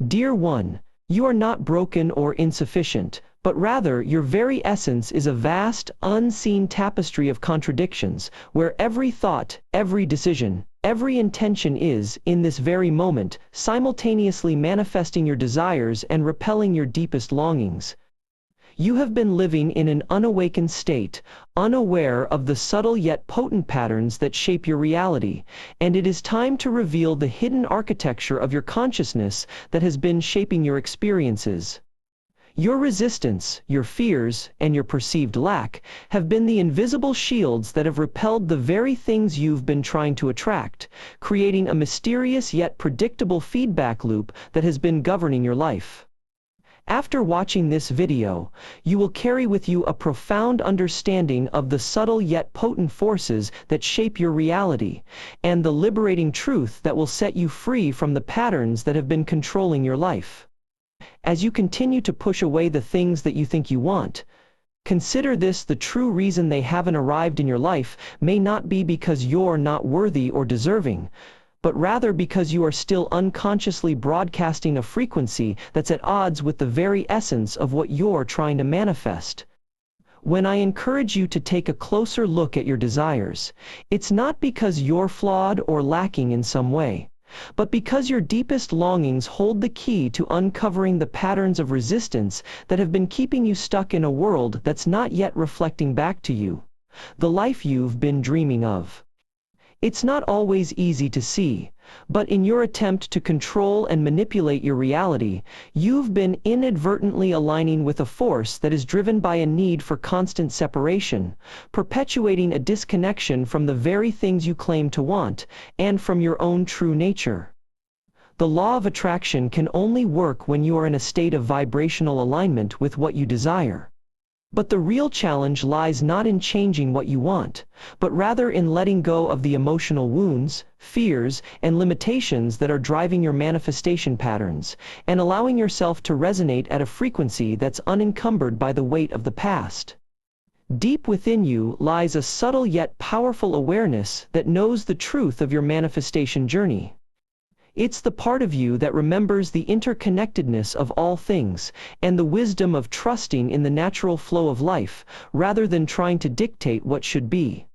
Dear one, you are not broken or insufficient, but rather your very essence is a vast, unseen tapestry of contradictions, where every thought, every decision, every intention is, in this very moment, simultaneously manifesting your desires and repelling your deepest longings. You have been living in an unawakened state, unaware of the subtle yet potent patterns that shape your reality, and it is time to reveal the hidden architecture of your consciousness that has been shaping your experiences. Your resistance, your fears, and your perceived lack have been the invisible shields that have repelled the very things you've been trying to attract, creating a mysterious yet predictable feedback loop that has been governing your life. After watching this video, you will carry with you a profound understanding of the subtle yet potent forces that shape your reality, and the liberating truth that will set you free from the patterns that have been controlling your life. As you continue to push away the things that you think you want, consider this: the true reason they haven't arrived in your life may not be because you're not worthy or deserving, but rather because you are still unconsciously broadcasting a frequency that's at odds with the very essence of what you're trying to manifest. When I encourage you to take a closer look at your desires, it's not because you're flawed or lacking in some way, but because your deepest longings hold the key to uncovering the patterns of resistance that have been keeping you stuck in a world that's not yet reflecting back to you the life you've been dreaming of. It's not always easy to see, but in your attempt to control and manipulate your reality, you've been inadvertently aligning with a force that is driven by a need for constant separation, perpetuating a disconnection from the very things you claim to want, and from your own true nature. The law of attraction can only work when you are in a state of vibrational alignment with what you desire. But the real challenge lies not in changing what you want, but rather in letting go of the emotional wounds, fears, and limitations that are driving your manifestation patterns, and allowing yourself to resonate at a frequency that's unencumbered by the weight of the past. Deep within you lies a subtle yet powerful awareness that knows the truth of your manifestation journey. It's the part of you that remembers the interconnectedness of all things, and the wisdom of trusting in the natural flow of life, rather than trying to dictate what should be.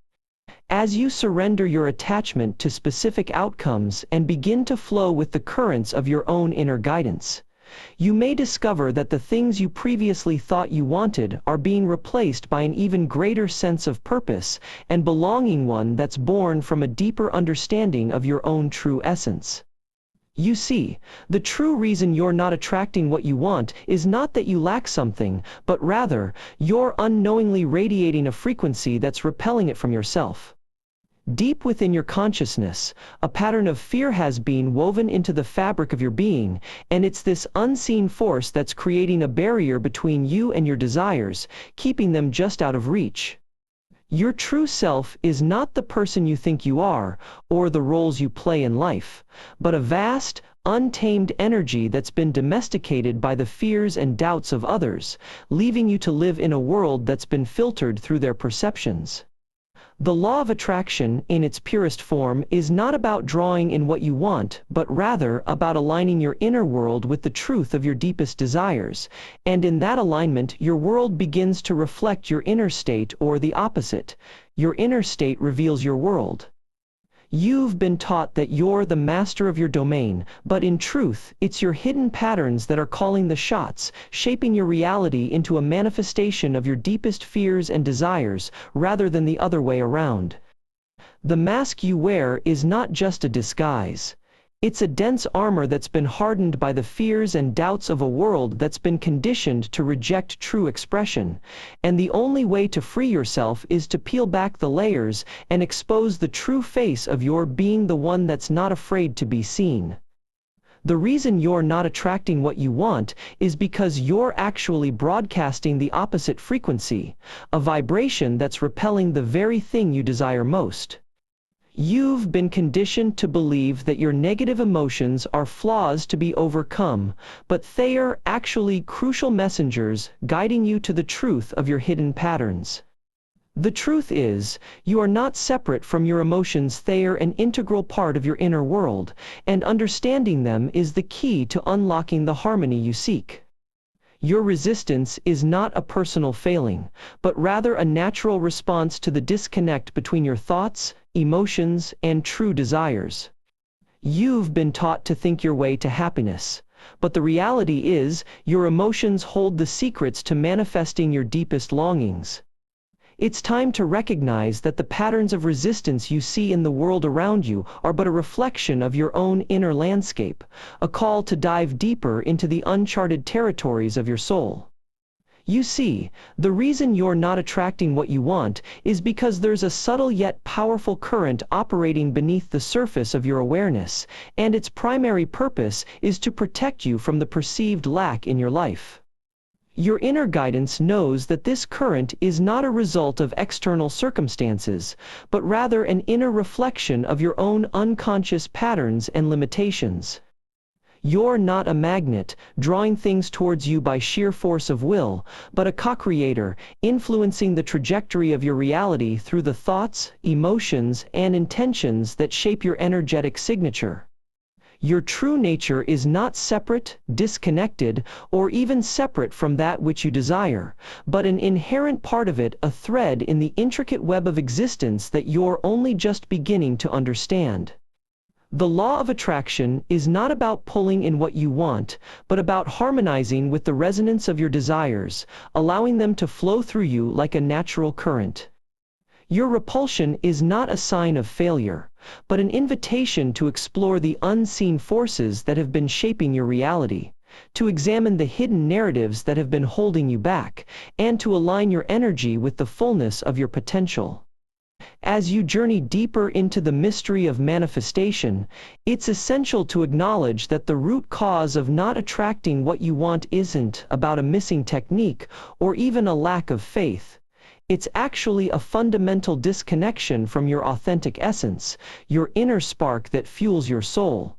As you surrender your attachment to specific outcomes and begin to flow with the currents of your own inner guidance, you may discover that the things you previously thought you wanted are being replaced by an even greater sense of purpose and belonging, one that's born from a deeper understanding of your own true essence. You see, the true reason you're not attracting what you want is not that you lack something, but rather, you're unknowingly radiating a frequency that's repelling it from yourself. Deep within your consciousness, a pattern of fear has been woven into the fabric of your being, and it's this unseen force that's creating a barrier between you and your desires, keeping them just out of reach. Your true self is not the person you think you are, or the roles you play in life, but a vast, untamed energy that's been domesticated by the fears and doubts of others, leaving you to live in a world that's been filtered through their perceptions. The law of attraction, in its purest form, is not about drawing in what you want, but rather about aligning your inner world with the truth of your deepest desires, and in that alignment your world begins to reflect your inner state, or the opposite. Your inner state reveals your world. You've been taught that you're the master of your domain, but in truth, it's your hidden patterns that are calling the shots, shaping your reality into a manifestation of your deepest fears and desires, rather than the other way around. The mask you wear is not just a disguise. It's a dense armor that's been hardened by the fears and doubts of a world that's been conditioned to reject true expression, and the only way to free yourself is to peel back the layers and expose the true face of your being, the one that's not afraid to be seen. The reason you're not attracting what you want is because you're actually broadcasting the opposite frequency, a vibration that's repelling the very thing you desire most. You've been conditioned to believe that your negative emotions are flaws to be overcome, but they are actually crucial messengers guiding you to the truth of your hidden patterns. The truth is, you are not separate from your emotions. They are an integral part of your inner world, and understanding them is the key to unlocking the harmony you seek. Your resistance is not a personal failing, but rather a natural response to the disconnect between your thoughts, emotions, and true desires. You've been taught to think your way to happiness, but the reality is, your emotions hold the secrets to manifesting your deepest longings. It's time to recognize that the patterns of resistance you see in the world around you are but a reflection of your own inner landscape, a call to dive deeper into the uncharted territories of your soul. You see, the reason you're not attracting what you want is because there's a subtle yet powerful current operating beneath the surface of your awareness, and its primary purpose is to protect you from the perceived lack in your life. Your inner guidance knows that this current is not a result of external circumstances, but rather an inner reflection of your own unconscious patterns and limitations. You're not a magnet, drawing things towards you by sheer force of will, but a co-creator, influencing the trajectory of your reality through the thoughts, emotions, and intentions that shape your energetic signature. Your true nature is not separate, disconnected, or even separate from that which you desire, but an inherent part of it, a thread in the intricate web of existence that you're only just beginning to understand. The law of attraction is not about pulling in what you want, but about harmonizing with the resonance of your desires, allowing them to flow through you like a natural current. Your repulsion is not a sign of failure, but an invitation to explore the unseen forces that have been shaping your reality, to examine the hidden narratives that have been holding you back, and to align your energy with the fullness of your potential. As you journey deeper into the mystery of manifestation, it's essential to acknowledge that the root cause of not attracting what you want isn't about a missing technique or even a lack of faith. It's actually a fundamental disconnection from your authentic essence, your inner spark that fuels your soul.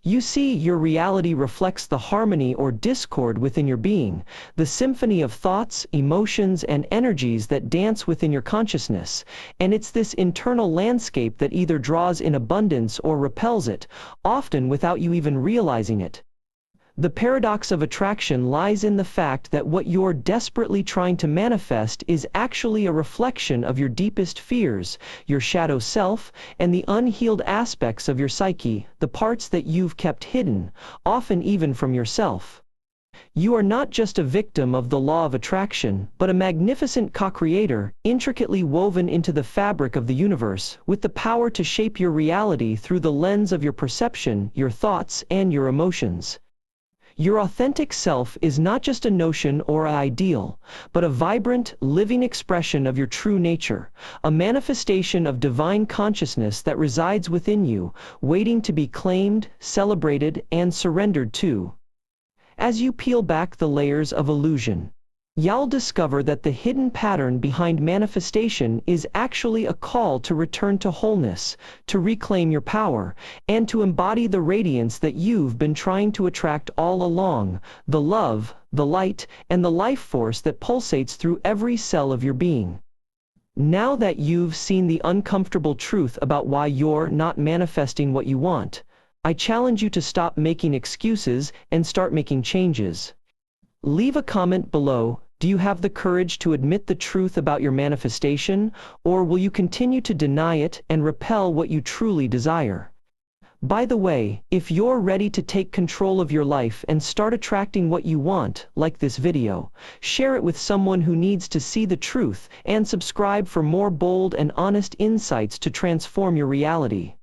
You see, your reality reflects the harmony or discord within your being, the symphony of thoughts, emotions, and energies that dance within your consciousness, and it's this internal landscape that either draws in abundance or repels it, often without you even realizing it. The paradox of attraction lies in the fact that what you're desperately trying to manifest is actually a reflection of your deepest fears, your shadow self, and the unhealed aspects of your psyche, the parts that you've kept hidden, often even from yourself. You are not just a victim of the law of attraction, but a magnificent co-creator, intricately woven into the fabric of the universe, with the power to shape your reality through the lens of your perception, your thoughts, and your emotions. Your authentic self is not just a notion or an ideal, but a vibrant, living expression of your true nature, a manifestation of divine consciousness that resides within you, waiting to be claimed, celebrated, and surrendered to. As you peel back the layers of illusion, you'll discover that the hidden pattern behind manifestation is actually a call to return to wholeness, to reclaim your power, and to embody the radiance that you've been trying to attract all along, the love, the light, and the life force that pulsates through every cell of your being. Now that you've seen the uncomfortable truth about why you're not manifesting what you want, I challenge you to stop making excuses and start making changes. Leave a comment below. Do you have the courage to admit the truth about your manifestation, or will you continue to deny it and repel what you truly desire? By the way, if you're ready to take control of your life and start attracting what you want, like this video, share it with someone who needs to see the truth, and subscribe for more bold and honest insights to transform your reality.